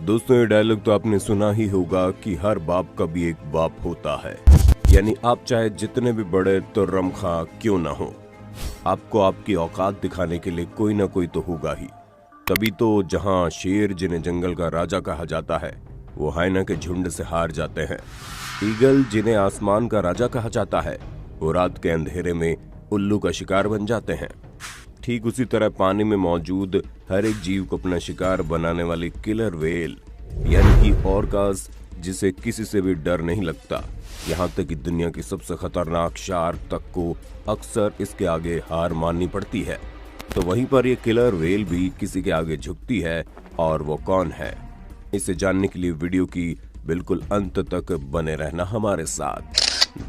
दोस्तों, ये डायलॉग तो आपने सुना ही होगा कि हर बाप का भी एक बाप होता है। यानी आप चाहे जितने भी बड़े तुर्रमखा क्यों ना हो, आपको आपकी औकात दिखाने के लिए कोई ना कोई तो होगा ही। तभी तो जहां शेर जिन्हें जंगल का राजा कहा जाता है वो हाइना के झुंड से हार जाते हैं। ईगल जिन्हें आसमान का राजा कहा जाता है वो रात के अंधेरे में उल्लू का शिकार बन जाते हैं। ठीक उसी तरह पानी में मौजूद हर एक जीव को अपना शिकार बनाने वाली किलर व्हेल यानी कि ऑर्कास, जिसे किसी से भी डर नहीं लगता, यहाँ तक कि दुनिया की सबसे खतरनाक शार्क तक को अक्सर इसके आगे हार माननी पड़ती है। तो वहीं पर ये किलर व्हेल भी किसी के आगे झुकती है, और वो कौन है, इसे जानने के लिए वीडियो की बिल्कुल अंत तक बने रहना हमारे साथ।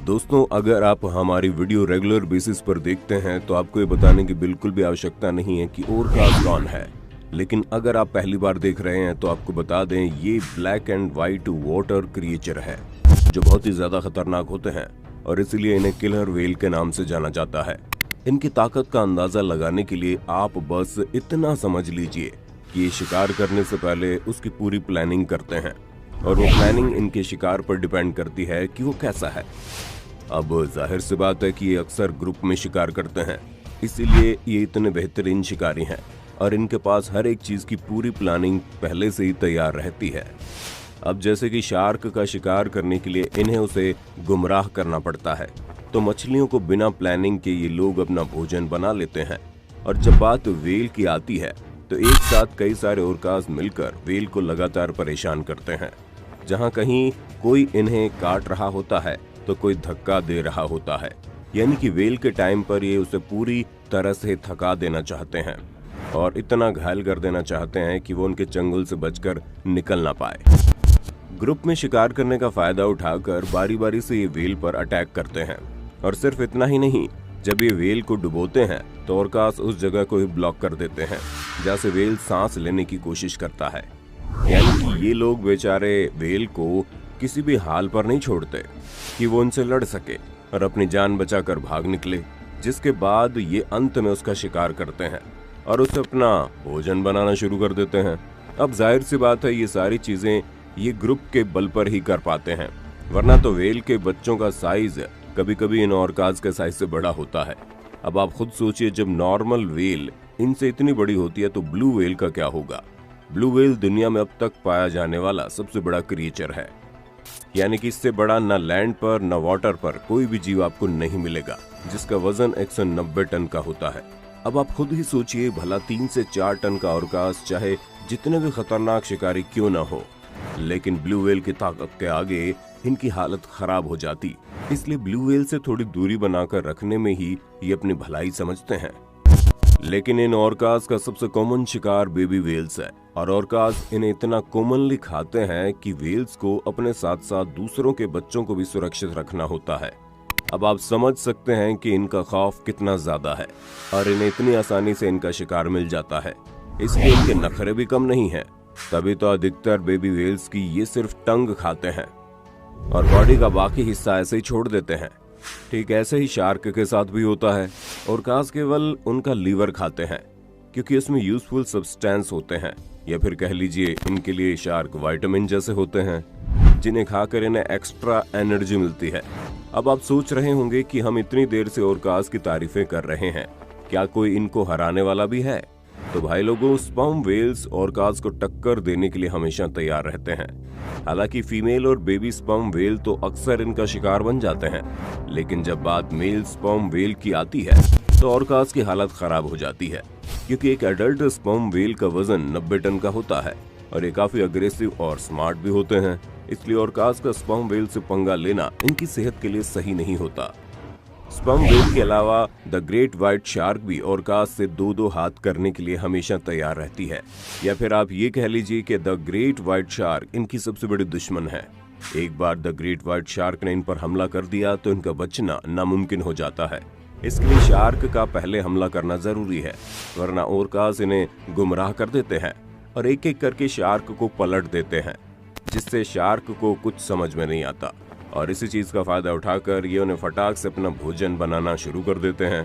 दोस्तों, अगर आप हमारी वीडियो रेगुलर बेसिस पर देखते हैं तो आपको ये बताने की बिल्कुल भी आवश्यकता नहीं है कि ऑर्कास कौन है। लेकिन अगर आप पहली बार देख रहे हैं तो आपको बता दें, ये black and white water creature है जो बहुत ही ज्यादा खतरनाक होते हैं और इसलिए इन्हें किलर व्हेल के नाम से जाना जाता है। इनकी ताकत का अंदाजा लगाने के लिए आप बस इतना समझ लीजिए कि ये शिकार करने से पहले उसकी पूरी प्लानिंग करते हैं, और वो प्लानिंग इनके शिकार पर डिपेंड करती है कि वो कैसा है। अब जाहिर सी बात है कि ये अक्सर ग्रुप में शिकार करते हैं, इसीलिए ये इतने बेहतरीन शिकारी हैं और इनके पास हर एक चीज की पूरी प्लानिंग पहले से ही तैयार रहती है। अब जैसे कि शार्क का शिकार करने के लिए इन्हें उसे गुमराह करना पड़ता है, तो मछलियों को बिना प्लानिंग के ये लोग अपना भोजन बना लेते हैं। और जब बात व्हेल की आती है तो एक साथ कई सारे ऑर्कास मिलकर व्हेल को लगातार परेशान करते हैं। जहां कहीं कोई इन्हें काट रहा होता है तो कोई धक्का दे रहा होता है, यानी कि व्हेल के टाइम पर ये उसे पूरी तरह से थका देना चाहते हैं और इतना घायल कर देना चाहते हैं कि वो उनके चंगुल से बचकर निकल ना पाए। ग्रुप में शिकार करने का फायदा उठाकर बारी बारी से ये व्हेल पर अटैक करते हैं, और सिर्फ इतना ही नहीं, जब ये व्हेल को डुबोते हैं तो ऑर्कास उस जगह को ही ब्लॉक कर देते हैं जहाँ से व्हेल सांस लेने की कोशिश करता है। यानी कि ये लोग बेचारे व्हेल को किसी भी हाल पर नहीं छोड़ते कि वो उनसे लड़ सके और अपनी जान बचाकर भाग निकले, जिसके बाद ये अंत में उसका शिकार करते हैं और उसे अपना भोजन बनाना शुरू कर देते हैं। अब जाहिर सी बात है, ये सारी चीजें ये ग्रुप के बल पर ही कर पाते हैं, वरना तो व्हेल के बच्चों का साइज कभी कभी इन ऑर्कास के साइज से बड़ा होता है। अब आप खुद सोचिए, जब नॉर्मल व्हेल इनसे इतनी बड़ी होती है तो ब्लू व्हेल का क्या होगा। ब्लू व्हेल दुनिया में अब तक पाया जाने वाला सबसे बड़ा क्रिएचर है, यानी कि इससे बड़ा न लैंड पर न वाटर पर कोई भी जीव आपको नहीं मिलेगा, जिसका वजन 190 टन का होता है। अब आप खुद ही सोचिए, भला 3 से 4 टन का ऑर्कास चाहे जितने भी खतरनाक शिकारी क्यों न हो, लेकिन ब्लू व्हेल की ताकत के आगे इनकी हालत खराब हो जाती। इसलिए ब्लू व्हेल से थोड़ी दूरी बनाकर रखने में ही ये अपनी भलाई समझते हैं। लेकिन इन ऑर्कास का सबसे कॉमन शिकार बेबी व्हेल्स है, और ऑर्कास इन्हें इतना कॉमनली खाते हैं कि व्हेल्स को अपने साथ साथ दूसरों के बच्चों को भी सुरक्षित रखना होता है। अब आप समझ सकते हैं कि इनका खौफ कितना ज्यादा है, और इन्हें इतनी आसानी से इनका शिकार मिल जाता है, इसलिए इनके नखरे भी कम नहीं है। तभी तो अधिकतर बेबी व्हेल्स की ये सिर्फ टंग खाते हैं और बॉडी का बाकी हिस्सा ऐसे ही छोड़ देते हैं। ठीक ऐसे ही शार्क के साथ भी होता है। ऑर्कास केवल उनका लीवर खाते हैं क्योंकि उसमें यूजफुल सब्सटेंस होते हैं, या फिर कह लीजिए इनके लिए शार्क विटामिन जैसे होते हैं जिन्हें खाकर इन्हें एक्स्ट्रा एनर्जी मिलती है। अब आप सोच रहे होंगे कि हम इतनी देर से ऑर्कास की तारीफें कर रहे हैं, क्या कोई इनको हराने वाला भी है? तो भाई लोगों, स्पर्म व्हेल्स ऑर्कास को टक्कर देने के लिए हमेशा तैयार रहते हैं। हालांकि फीमेल और बेबी स्पर्म व्हेल तो अक्सर इनका शिकार बन जाते हैं, लेकिन जब बात मेल स्पर्म व्हेल की आती है तो ऑर्कास की हालत खराब हो जाती है, क्योंकि एक एडल्ट स्पर्म व्हेल का वजन 90 टन का होता है और ये काफी अग्रेसिव और स्मार्ट भी होते हैं। इसलिए ऑर्कास का स्पर्म व्हेल से पंगा लेना इनकी सेहत के लिए सही नहीं होता। स्पर्म व्हेल के अलावा द ग्रेट व्हाइट शार्क भी ऑर्कास से 2-2 हाथ करने के लिए हमेशा तैयार रहती है, या फिर आप ये कह लीजिए कि द ग्रेट व्हाइट शार्क इनकी सबसे बड़ी दुश्मन है। एक बार द ग्रेट व्हाइट शार्क ने इन पर हमला कर दिया तो इनका बचना नामुमकिन हो जाता है। इसके लिए शार्क का पहले हमला करना जरूरी है, वरना ऑर्कास इन्हें गुमराह कर देते हैं और एक एक करके शार्क को पलट देते हैं, जिससे शार्क को कुछ समझ में नहीं आता, और इसी चीज का फायदा उठाकर ये उन्हें फटाक से अपना भोजन बनाना शुरू कर देते हैं।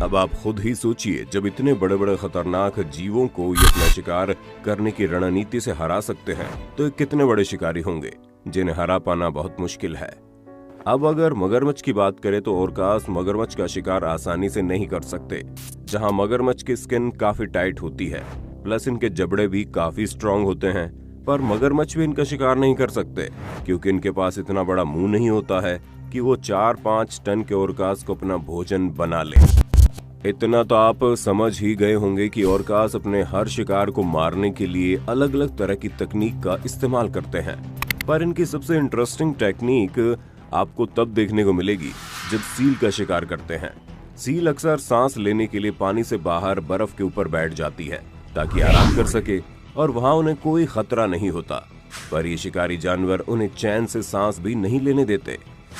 अब आप खुद ही सोचिए, जब इतने बड़े बड़े खतरनाक जीवों को ये अपना शिकार करने की रणनीति से हरा सकते हैं, तो कितने बड़े शिकारी होंगे जिन्हें हरा पाना बहुत मुश्किल है। अब अगर मगरमच्छ की बात करें तो ओरकास मगरमच्छ का शिकार आसानी से नहीं कर सकते। जहां मगरमच्छ की स्किन काफी टाइट होती है, प्लस इनके जबड़े भी काफी स्ट्रांग होते हैं, पर मगरमच्छ भी इनका शिकार नहीं कर सकते क्योंकि इनके पास इतना बड़ा मुंह नहीं होता है कि वो 4-5 टन के ओरकास को अपना भोजन बना ले। इतना तो आप समझ ही गए होंगे कि ओरकास अपने हर शिकार को मारने के लिए अलग अलग तरह की तकनीक का इस्तेमाल करते हैं, पर इनकी सबसे इंटरेस्टिंग टेक्निक आपको तब देखने को मिलेगी जब सील का शिकार करते हैं। सील अक्सर सांस लेने के लिए पानी से बाहर बर्फ के ऊपर बैठ जाती है ताकि आराम कर सके और वहां उन्हें कोई खतरा नहीं होता, पर ये शिकारी जानवर उन्हें चैन से सांस भी नहीं लेने देते।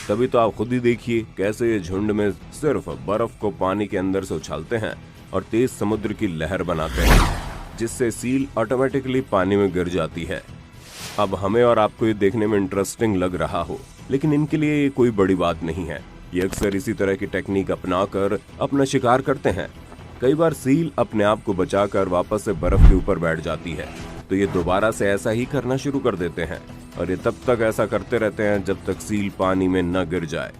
तभी तो आप खुद ही देखिए कैसे ये झुंड में सिर्फ बर्फ को पानी के अंदर से उछालते हैं और तेज समुद्र की लहर बनाते हैं, जिससे सील ऑटोमेटिकली पानी में गिर जाती है। अब हमें और आपको ये देखने में इंटरेस्टिंग लग रहा हो, लेकिन इनके लिए ये कोई बड़ी बात नहीं है। ये अक्सर इसी तरह की टेक्निक अपनाकर अपना शिकार करते हैं। कई बार सील अपने आप को बचाकर वापस से बर्फ के ऊपर बैठ जाती है, तो ये दोबारा से ऐसा ही करना शुरू कर देते हैं और ये तब तक ऐसा करते रहते हैं जब तक सील पानी में न गिर जाए।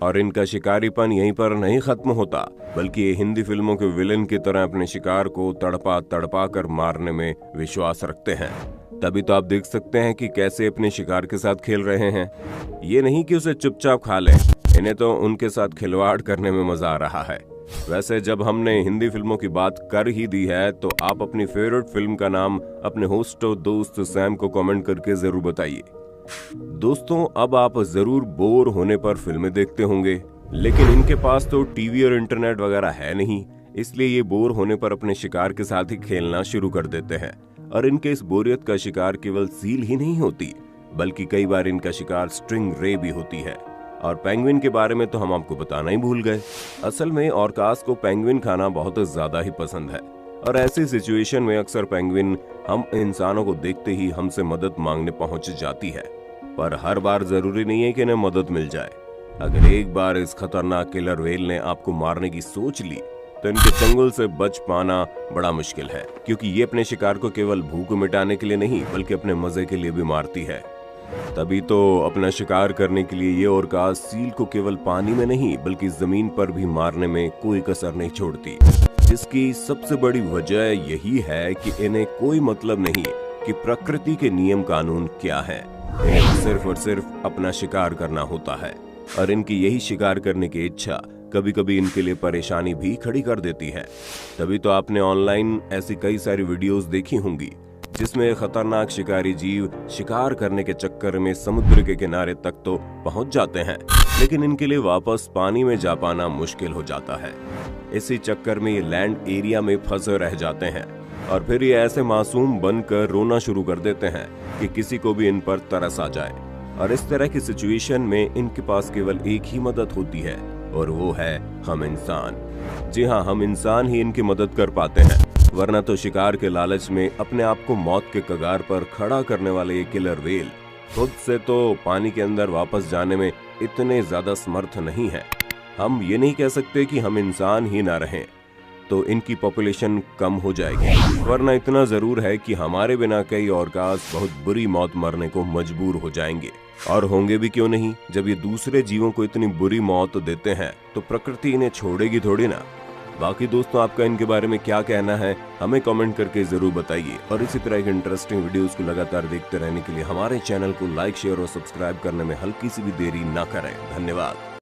और इनका शिकारीपन यहीं पर नहीं खत्म होता, बल्कि ये हिंदी फिल्मों के विलेन की तरह अपने शिकार को तड़पा तड़पा कर मारने में विश्वास रखते हैं। तभी तो आप देख सकते हैं कि कैसे अपने शिकार के साथ खेल रहे हैं। ये नहीं कि उसे चुपचाप खा लें, इन्हें तो उनके साथ खिलवाड़ करने में मजा आ रहा है। वैसे जब हमने हिंदी फिल्मों की बात कर ही दी है, तो आप अपनी फेवरेट फिल्म का नाम अपने होस्ट और दोस्त सैम को कमेंट करके जरूर बताइए। दोस्तों, अब आप जरूर बोर होने पर फिल्में देखते होंगे, लेकिन इनके पास तो टीवी और इंटरनेट वगैरह है नहीं, इसलिए ये बोर होने पर अपने शिकार के साथ ही खेलना शुरू कर देते हैं। और इनके इस बोरियत का शिकार केवल सील ही नहीं होती, बल्कि कई बार इनका शिकार स्ट्रिंग रे भी होती है। और पेंगुइन के बारे में तो हम आपको बताना ही भूल गए। असल में ओरकास को पेंगुइन खाना बहुत ज्यादा ही पसंद है, और ऐसी सिचुएशन में अक्सर पेंगुइन हम इंसानों को देखते ही हमसे मदद मांगने पहुंच जाती है। पर हर बार जरूरी नहीं है कि इन्हें मदद मिल जाए। अगर एक बार इस खतरनाक किलर व्हेल ने आपको मारने की सोच ली, तो इनके चंगुल से बच पाना बड़ा मुश्किल है, क्योंकि ये अपने शिकार को केवल भूख मिटाने के लिए नहीं, बल्कि अपने मजे के लिए भी मारती है। तभी तो अपना शिकार करने के लिए ये ओरकास सील को केवल पानी में नहीं, बल्कि जमीन पर भी मारने में कोई कसर नहीं छोड़ती, जिसकी सबसे बड़ी वजह यही है कि इन्हें कोई मतलब नहीं कि प्रकृति के नियम कानून क्या है। इन्हें सिर्फ और सिर्फ अपना शिकार करना होता है, और इनकी यही शिकार करने की इच्छा कभी कभी इनके लिए परेशानी भी खड़ी कर देती है। तभी तो आपने ऑनलाइन ऐसी कई सारी वीडियोस देखी होंगी जिसमें खतरनाक शिकारी जीव शिकार करने के चक्कर में समुद्र के किनारे तक तो पहुंच जाते हैं, लेकिन इनके लिए वापस पानी में जा पाना मुश्किल हो जाता है। इसी चक्कर में ये लैंड एरिया में फंसे रह जाते हैं, और फिर ये ऐसे मासूम बनकर रोना शुरू कर देते हैं कि किसी को भी इन पर तरस आ जाए। और इस तरह की सिचुएशन में इनके पास केवल एक ही मदद होती है, और वो है हम इंसान। जी हाँ, हम इंसान ही इनकी मदद कर पाते हैं, वरना तो शिकार के लालच में अपने आप को मौत के कगार पर खड़ा करने वाले ये किलर व्हेल खुद से तो पानी के अंदर वापस जाने में इतने ज्यादा समर्थ नहीं है। हम ये नहीं कह सकते कि हम इंसान ही ना रहें तो इनकी पॉपुलेशन कम हो जाएगी, वरना इतना जरूर है कि हमारे बिना कई ओरकास बहुत बुरी मौत मरने को मजबूर हो जाएंगे। और होंगे भी क्यों नहीं, जब ये दूसरे जीवों को इतनी बुरी मौत देते हैं तो प्रकृति इन्हें छोड़ेगी थोड़ी ना। बाकी दोस्तों, आपका इनके बारे में क्या कहना है हमें कमेंट करके जरूर बताइए, और इसी तरह की इंटरेस्टिंग वीडियोस को लगातार देखते रहने के लिए हमारे चैनल को लाइक, शेयर और सब्सक्राइब करने में हल्की सी भी देरी ना करें। धन्यवाद।